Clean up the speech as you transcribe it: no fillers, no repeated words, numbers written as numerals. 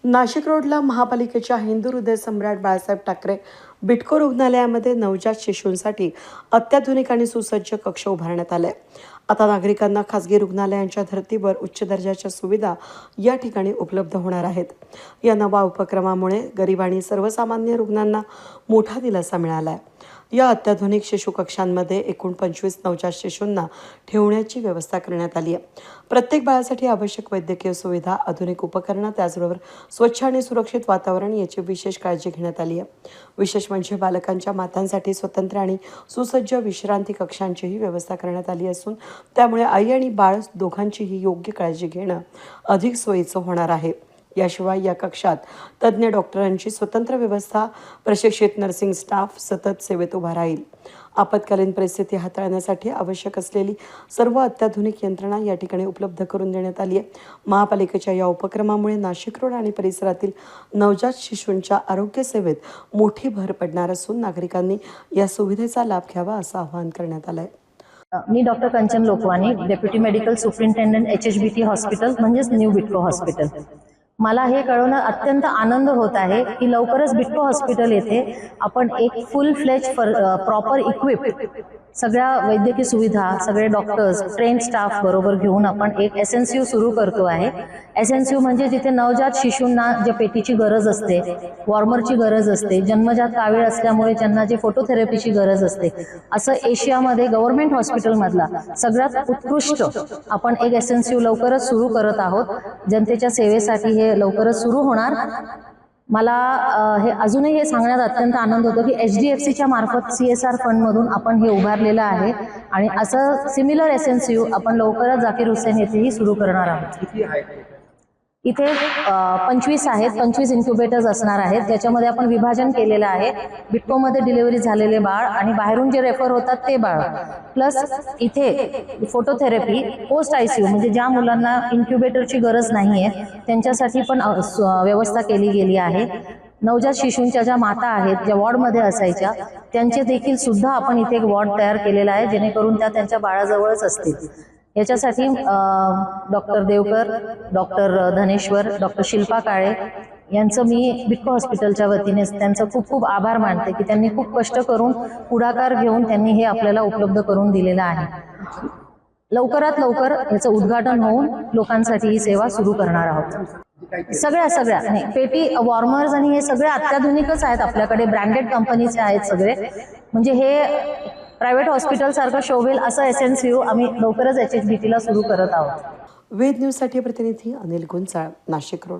नाशिक रोडला महापालिकेच्या हिंदू हृदय सम्राट बाळासाहेब ठाकरे बिटको रुग्णालयामध्ये नवजात शिशूंसाठी अत्याधुनिक आणि सुसज्ज कक्ष उभारण्यात आले। आता नागरिकांना खासगी रुग्णालयांच्या धर्तीवर उच्च दर्जाच्या सुविधा या ठिकाणी उपलब्ध होणार आहेत। या नवा उपक्रमामुळे गरीब आणि सर्वसामान्य रुग्णांना मोठा दिलासा मिळाला आहे। या अत्याधुनिक शिशु कक्षांमध्ये एकूण 25 नवजात शिशूंना ठेवण्याची व्यवस्था करण्यात आली आहे। प्रत्येक बाळासाठी आवश्यक वैद्यकीय सुविधा, आधुनिक उपकरणं, त्याचबरोबर स्वच्छ आणि सुरक्षित वातावरण याची विशेष काळजी घेण्यात आली आहे। विशेष म्हणजे बालकांच्या मातांसाठी स्वतंत्र आणि सुसज्ज विश्रांती कक्षांचीही व्यवस्था करण्यात आली असून त्यामुळे आई आणि बाळ दोघांचीही योग्य काळजी घेणं अधिक सोयीचं होणार आहे। याशिवाय या कक्षात तज्ज्ञ डॉक्टरांची स्वतंत्र व्यवस्था, प्रशिक्षित नर्सिंग स्टाफ सतत सेवेत उभा राहील। आपत्कालीन परिस्थिती हाताळण्यासाठी आवश्यक असलेली सर्व अत्याधुनिक यंत्रणा या ठिकाणी उपलब्ध करून देण्यात आली आहे। महापालिकेच्या या उपक्रमामुळे नाशिक रोड आणि परिसरातील नवजात शिशूंच्या आरोग्य सेवेत मोठी भर पडणार असून नागरिकांनी या सुविधेचा लाभ घ्यावा असं आवाहन करण्यात आलं आहे। मी doctor Kanchan Lokwani, deputy medical superintendent HHBT hospital म्हणजेच न्यू बिटको हॉस्पिटल। मला हे कळवणं अत्यंत आनंद होत आहे की लवकरच बिटको हॉस्पिटल येथे आपण एक फुल फ्लेज प्रॉपर इक्विप सगळ्या वैद्यकीय सुविधा, सगळे डॉक्टर्स, ट्रेन स्टाफ बरोबर घेऊन आपण एक SNCU सुरू करतो आहे। SNCU म्हणजे जिथे नवजात शिशूंना जे पेटीची गरज असते, वॉर्मरची गरज असते, जन्मजात कावीळ असल्यामुळे त्यांना जे फोटोथेरपीची गरज असते, असं एशियामध्ये गव्हर्नमेंट हॉस्पिटलमधला सगळ्यात उत्कृष्ट आपण एक SNCU लवकरच सुरू करत आहोत। जनतेच्या सेवेसाठी हे लवकरच सुरू होणार। मला हे अजूनही हे सांगण्यात अत्यंत आनंद होतो की HDFCच्या मार्फत CSR फंडमधून आपण हे उभारलेलं आहे आणि असं सिमिलर SNCU आपण लवकरच जाकीर हुसेन येथेही सुरू करणार आहोत। इथे 25 आहेत, 25 इन्क्युबेटर्स असणार आहेत, ज्याच्यामध्ये आपण विभाजन केलेलं आहे। बिटकोमध्ये डिलिव्हरी झालेले बाळ आणि बाहेरून जे रेफर होतात ते बाळ, प्लस इथे फोटोथेरपी, पोस्ट ICU म्हणजे ज्या मुलांना इन्क्युबेटरची गरज नाहीये त्यांच्यासाठी पण व्यवस्था केली गेली आहे। नवजात शिशूंच्या ज्या माता आहेत, ज्या वॉर्डमध्ये असायच्या, त्यांचे देखील सुद्धा आपण इथे एक वॉर्ड तयार केलेला आहे जेणेकरून त्या त्यांच्या बाळाजवळच असतील। याच्यासाठी doctor Deokar, doctor Dhaneshwar, doctor Shilpa Kale यांचं मी बिटको हॉस्पिटलच्या वतीने त्यांचं खूप खूप आभार मानते की त्यांनी खूप कष्ट करून पुढाकार घेऊन त्यांनी हे आपल्याला उपलब्ध करून दिलेलं आहे। लवकरात लवकर याचं उद्घाटन होऊन लोकांसाठी ही सेवा सुरू करणार आहोत। सगळ्या नाही, पेटी, वॉर्मर्स आणि हे सगळे अत्याधुनिकच आहेत आपल्याकडे, ब्रँडेड कंपनीचे आहेत सगळे। म्हणजे हे प्रायव्हेट हॉस्पिटल सारखं शोभेल असं SNCU आम्ही लवकरच HHBT ला सुरू करत आहोत। वेद न्यूजसाठी प्रतिनिधी अनिल गुंजाळ, नाशिक रोड।